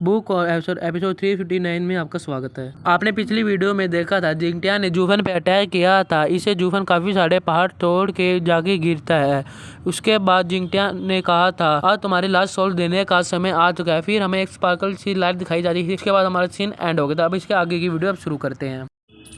Book और episode 359 में आपका स्वागत है। आपने पिछली वीडियो में देखा था जिंगटियान ने जूफन पे अटैक किया था। इसे जूफन काफी सारे पहाड़ तोड़ के जाके गिरता है। उसके बाद जिंगटियान ने कहा था आज तुम्हारी लास्ट सोल देने का समय आ चुका है। फिर हमें एक स्पार्कल सी लाइट दिखाई जा रही है। इसके बाद हमारा सीन एंड हो गया था। अब इसके आगे की वीडियो अब शुरू करते हैं।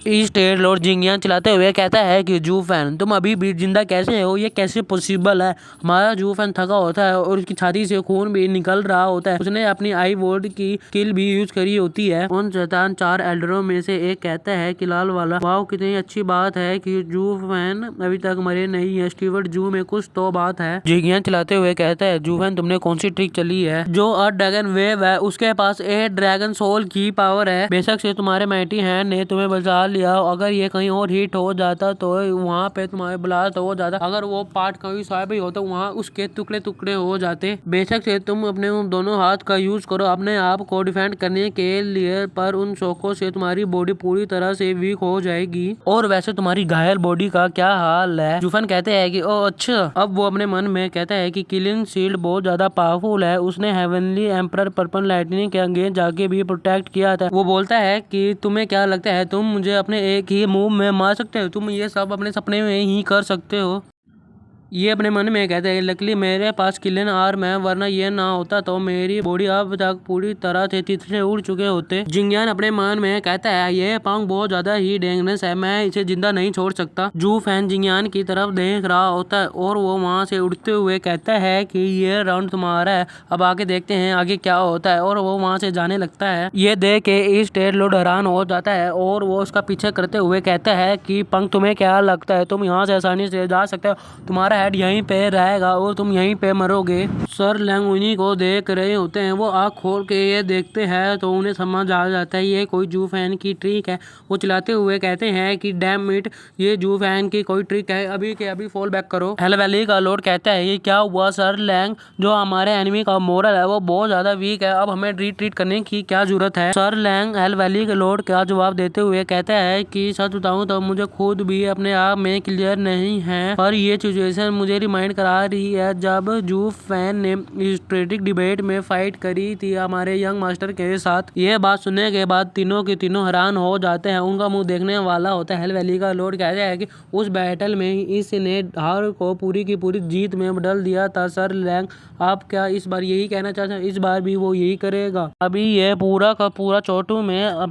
स्टेट लॉर्ड जिंगयान चलाते हुए कहता है कि जूफैन तुम अभी भी जिंदा कैसे हो, ये कैसे पॉसिबल है। हमारा जूफैन थका होता है और उसकी छाती से खून भी निकल रहा होता है। उसने अपनी आई वोर्ड की किल भी यूज करी होती है। उन शैतान 4 एल्डरों में से एक कहता है कि लाल वाला वाह कितनी अच्छी बात है कि जूफैन अभी तक मरे नहीं है। स्टीवर्ट जू में कुछ तो बात है। जिंगयान चलाते हुए कहता है जूफैन तुमने कौन सी ट्रिक चली है। जो अर्थ ड्रैगन वेव है उसके पास 8 ड्रैगन सोल की पावर है। बेशक से तुम्हारे माइटी हैंड ने तुम्हें बचा लिया। अगर ये कहीं और हिट हो जाता तो वहाँ पे तुम्हारे ब्लास्ट हो जाता। अगर वो पार्ट कहीं साइड भी होता वहाँ उसके टुकड़े टुकड़े हो जाते। बेशक से तुम अपने दोनों हाथ का यूज करो अपने आप को डिफेंड करने के लिए, पर उन शौकों से तुम्हारी बॉडी पूरी तरह से वीक हो जाएगी। और वैसे तुम्हारी घायल बॉडी का क्या हाल है। जूफन कहते हैं कि ओ अच्छा। अब वो अपने मन में कहता है कि किलिंग शील्ड बहुत ज्यादा पावरफुल है। उसने हेवनली एम्परर पर्पल लाइटनिंग के अगेंस्ट जाके भी प्रोटेक्ट किया था। वो बोलता है कि तुम्हें क्या लगता है तुम मुझे अपने एक ही मूव में मार सकते हो। तुम ये सब अपने सपने में ही कर सकते हो। ये अपने मन में कहते हैं लकली मेरे पास किलिन आर्म है, वरना ये ना होता तो मेरी बॉडी अब तक पूरी तरह से तितली उड़ चुके होते। जिंगयान अपने मन में कहता है ये पांग बहुत ज्यादा ही डेंजरस है, मैं इसे जिंदा नहीं छोड़ सकता। जू फैन जिंगयान की तरफ देख रहा होता है और वो वहाँ से उड़ते हुए कहता है कि ये राउंड तुम्हारा है, अब आगे देखते हैं आगे क्या होता है। और वो वहाँ से जाने लगता है। ये देख के इस स्टेट लॉर्ड हैरान हो जाता है और वो उसका पीछे करते हुए कहता है कि पंख तुम्हें क्या लगता है तुम यहाँ से आसानी से जा सकते हो, तुम्हारा हेड यहीं पे रहेगा और तुम यहीं पे मरोगे। सर लैंग उन्हीं को देख रहे होते हैं। वो आँख खोल के ये देखते हैं तो उन्हें समझ आ जाता है ये कोई जू फैन की ट्रिक है। वो चिल्लाते हुए कहते हैं कि डैम इट, ये जू फैन की कोई ट्रिक है, अभी के अभी फॉल बैक करो। हेल वैली का लॉर्ड कहता है ये क्या हुआ सर लैंग, जो हमारे एनिमी का मोरल है वो बहुत ज्यादा वीक है, अब हमें रिट्रीट करने की क्या जरूरत है। सर लैंग हेल वैली के लॉर्ड का जवाब देते हुए कहता है कि सच बताऊं तो मुझे खुद भी अपने आप में क्लियर नहीं है, पर ये सिचुएशन मुझे रिमाइंड करा रही है जब जू फैन ने स्ट्रेटेजिक डिबेट में फाइट करी थी हमारे यंग मास्टर के साथ। ये बात सुनने के बाद तीनों के तीनों हैरान हो जाते हैं। उनका मुंह देखने वाला होता है। हेल वैली का लॉर्ड कहता है कि उस बैटल में इसने हार को पूरी की पूरी जीत में बदल दिया था। सर लैंग आप क्या इस बार यही कहना चाहते हैं इस बार भी वो यही करेगा। अभी ये पूरा का पूरा चोटू में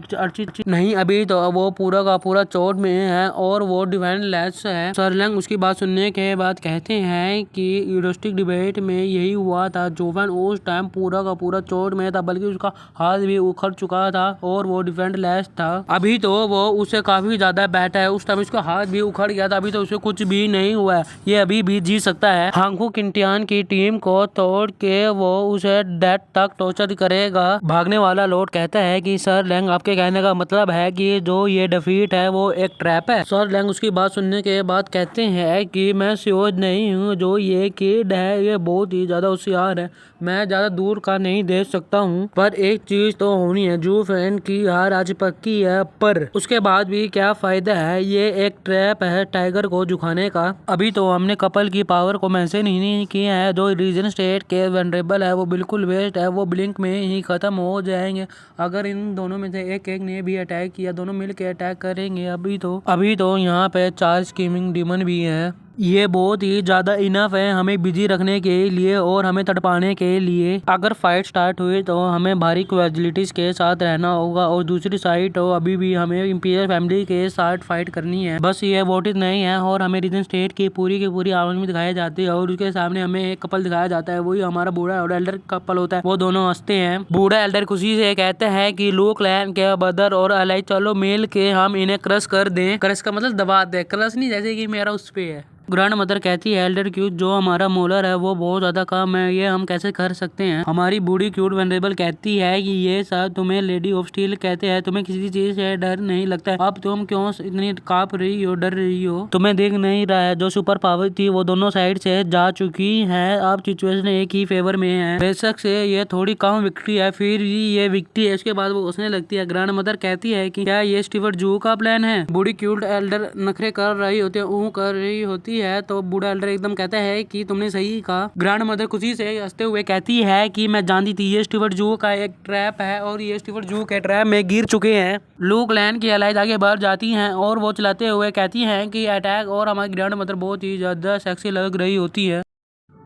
नहीं, अभी तो वो पूरा का पूरा चोट में है और वो डिफेंसलेस है। सर लैंग उसकी बात सुनने के बाद कहते हैं कि यूरोस्टिक डिबेट में यही हुआ था। जोवन उस टाइम पूरा का पूरा चोट में था, बल्कि उसका हाथ भी उखड़ चुका था और वो डिफेंसलेस था। अभी तो वो उससे काफी ज्यादा बेटर है। उस टाइम उसका हाथ भी उखड़ गया था, अभी तो उसे कुछ भी नहीं हुआ है, ये अभी भी जी सकता है। हांगकू किंटियान की टीम को तोड़ के वो उसे डेथ तक टॉर्चर करेगा। भागने वाला लॉर्ड कहता है कि सर लैंग आपके कहने का मतलब है कि जो ये डिफीट है वो एक ट्रैप है। सर लैंग उसकी बात सुनने के बाद कहते हैं कि मैं श्योर नहीं हूँ, जो ये किड है ये बहुत ही ज्यादा होशियार है, मैं ज्यादा दूर का नहीं देख सकता हूँ, पर एक चीज तो होनी है, जू फैन की हार आज पक्की है, पर उसके बाद भी क्या फायदा है, ये एक ट्रैप है टाइगर को झुकाने का। अभी तो हमने कपल की पावर को मेंशन ही नहीं किया है। जो रीजन स्टेट के वनरेबल है वो बिल्कुल वेस्ट है, वो ब्लिंक में ही खत्म हो जाएंगे। अगर इन दोनों में से एक ने भी अटैक किया, दोनों मिलकर अटैक करेंगे। अभी तो यहाँ पे 4 स्कीमिंग डीमन भी है। ये बहुत ही ज्यादा इनफ है हमें बिजी रखने के लिए और हमें तड़पाने के लिए। अगर फाइट स्टार्ट हुई तो हमें भारी कैजुअलिटीज के साथ रहना होगा और दूसरी साइड तो अभी भी हमें इंपीरियल फैमिली के साथ फाइट करनी है। बस ये वोटिस नहीं है और हमें रीजन स्टेट की पूरी आर्मी दिखाई जाती है और उसके सामने हमें एक कपल दिखाया जाता है, वही हमारा बूढ़ा और एल्डर कपल होता है। वो दोनों हंसते हैं। बूढ़ा एल्डर खुशी से कहते हैं कि लूक लैन के बदर और अलाई चलो मिल के हम इन्हें क्रश कर दें। क्रश का मतलब दबा दे, क्रश नहीं जैसे कि मेरा उस पे है। ग्रैंड मदर कहती है एल्डर क्यूट जो हमारा मोलर है वो बहुत ज्यादा कम है, ये हम कैसे कर सकते हैं। हमारी बूढ़ी क्यूट वेनरेबल कहती है कि ये सब तुम्हें लेडी ऑफ स्टील कहते हैं, तुम्हें किसी चीज से डर नहीं लगता है, अब तुम क्यों इतनी कांप रही हो, डर रही हो, तुम्हें देख नहीं रहा है जो सुपर पावर थी वो दोनों साइड से जा चुकी है, अब सिचुएशन एक ही फेवर में है। बेशक से ये थोड़ी कम विक्ट्री है फिर भी ये विक्ट्री है। उसके बाद वो हंसने लगती है। ग्रैंड मदर कहती है कि क्या ये स्टीवर्ट जू का प्लान है। बूढ़ी क्यूट एल्डर नखरे कर रही होती है, कर रही होती है तो बूढ़ा एल्डर एकदम कहता है कि तुमने सही कहा। ग्रैंड मदर खुशी से हंसते हुए कहती है कि मैं जानती थी ये स्टीवर्ट जू का एक ट्रैप है और ये स्टीवर्ट जू के ट्रैप में गिर चुके हैं। लूक लैन की एलाइज आगे बढ़ जाती हैं और वो चलाते हुए कहती हैं कि अटैक और हमारी ग्रैंड मदर बहुत ही ज़्यादा सेक्सी लग रही होती है।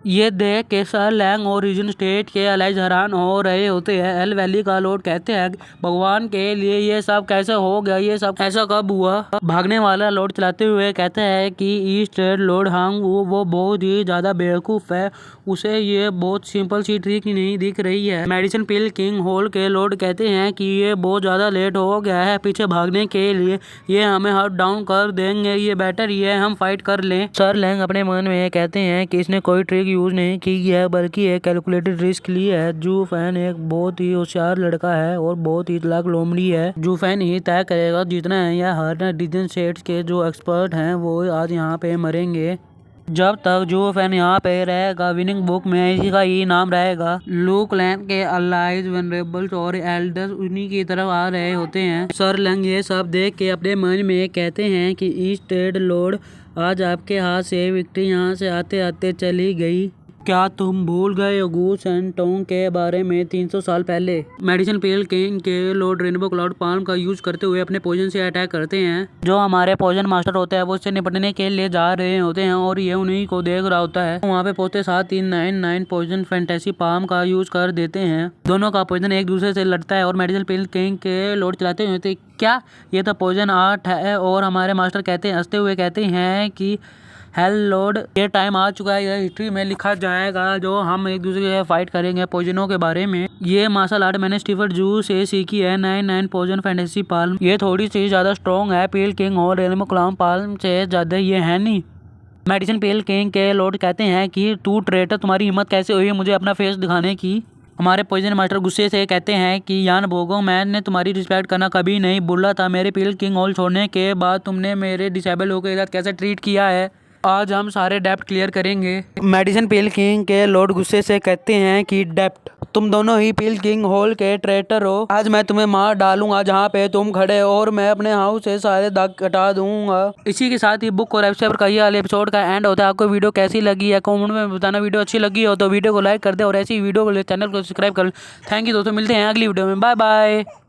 ये देख के सर लैंग और रीजन स्टेट के एलाइज हैरान हो रहे होते हैं। एल वैली का लॉर्ड कहते हैं भगवान के लिए ये सब कैसे हो गया, ये सब ऐसा कब हुआ। भागने वाला लॉर्ड चलाते हुए कहते हैं कि ईस्ट लॉर्ड हांग वो बहुत ही ज़्यादा बेवकूफ़ है, उसे ये बहुत सिंपल सी ट्रिक नहीं दिख रही है। मेडिसिन पिल किंग होल के लॉर्ड कहते हैं कि ये बहुत ज़्यादा लेट हो गया है पीछे भागने के लिए, ये हमें हट डाउन कर देंगे, ये बेटर ये हम फाइट कर लें। सर लैंग अपने मन में कहते हैं कि इसने कोई ट्रिक यूज नहीं की है बल्कि एक कैलकुलेटेड रिस्क ली है। जू फैन एक बहुत ही होशियार लड़का है और बहुत ही चालाक लोमड़ी है। जू फैन ही तय करेगा जीतना है या हारना। रीजन स्टेट्स के जो एक्सपर्ट हैं वो आज यहाँ पे मरेंगे। जब तक जू फैन यहाँ पे रहेगा विनिंग बुक में इसी का ही नाम रहेगा। लूक लैंग के अलाइज वेनरेबल्स और एल्डर्स उन्हीं की तरफ आ रहे होते हैं। सर लैंग ये सब देख के अपने मन में कहते हैं कि ईस्ट लॉर्ड आज आपके हाथ से विक्ट्री यहाँ से आते आते चली गई। क्या तुम भूल गए हो गूस एंड टोंग के बारे में 300 साल पहले। मेडिसिन पिल किंग के लॉर्ड रेनबो क्लाउड पाल्म का यूज करते हुए अपने पोजन से अटैक करते हैं। जो हमारे पोजन मास्टर होते हैं वो उससे निपटने के लिए जा रहे होते हैं और ये उन्हीं को देख रहा होता है। वहाँ पे पहुंचते साथ 399 पोजन फैंटेसी पाल्म का यूज कर देते हैं। दोनों का पोजन एक दूसरे से लड़ता है और मेडिसिन पिल किंग के लॉर्ड चलाते हुए क्या ये तो पोजन आर्ट है। और हमारे मास्टर कहते हैं हंसते हुए कहते हैं कि हेल लॉर्ड ये टाइम आ चुका है, यह हिस्ट्री में लिखा जाएगा जो हम एक दूसरे के फाइट करेंगे पोजनों के बारे में। ये मार्शल आर्ट मैंने स्टीवर्ट जू से सीखी है। 99 पोजन फैंटेसी पाल्म ये थोड़ी सी ज़्यादा स्ट्रॉन्ग है पिल किंग और रेनबो क्लाउड पाल्म से ज़्यादा ये है नहीं। मेडिसिन पिल किंग के लॉर्ड कहते हैं कि तू ट्रेटर तुम्हारी हिम्मत कैसे हुई मुझे अपना फेस दिखाने की। हमारे पोजन मास्टर गुस्से से कहते हैं कि यान बोगो मैंने तुम्हारी रिस्पेक्ट करना कभी नहीं भूला था। मेरे पिल किंग हॉल छोड़ने के बाद तुमने मेरे डिसेबल लोगों के साथ कैसे ट्रीट किया है। आज हम सारे डेप्ट क्लियर करेंगे। मेडिसिन पिल किंग के लॉर्ड गुस्से से कहते हैं कि डेप्ट तुम दोनों ही पिल किंग होल के ट्रेटर हो। आज मैं तुम्हें मार डालूंगा जहाँ पे तुम खड़े हो और मैं अपने हाउस से सारे दाग कटा दूंगा। इसी के साथ ही बुक और एपिसोड का ये वाले एपिसोड का एंड होता है। आपको वीडियो कैसी लगी है कमेंट में बताना। वीडियो अच्छी लगी हो तो वीडियो को लाइक कर दे और ऐसी वीडियो को चैनल को सब्सक्राइब कर। थैंक यू दोस्तों, मिलते हैं अगली वीडियो में। Bye bye.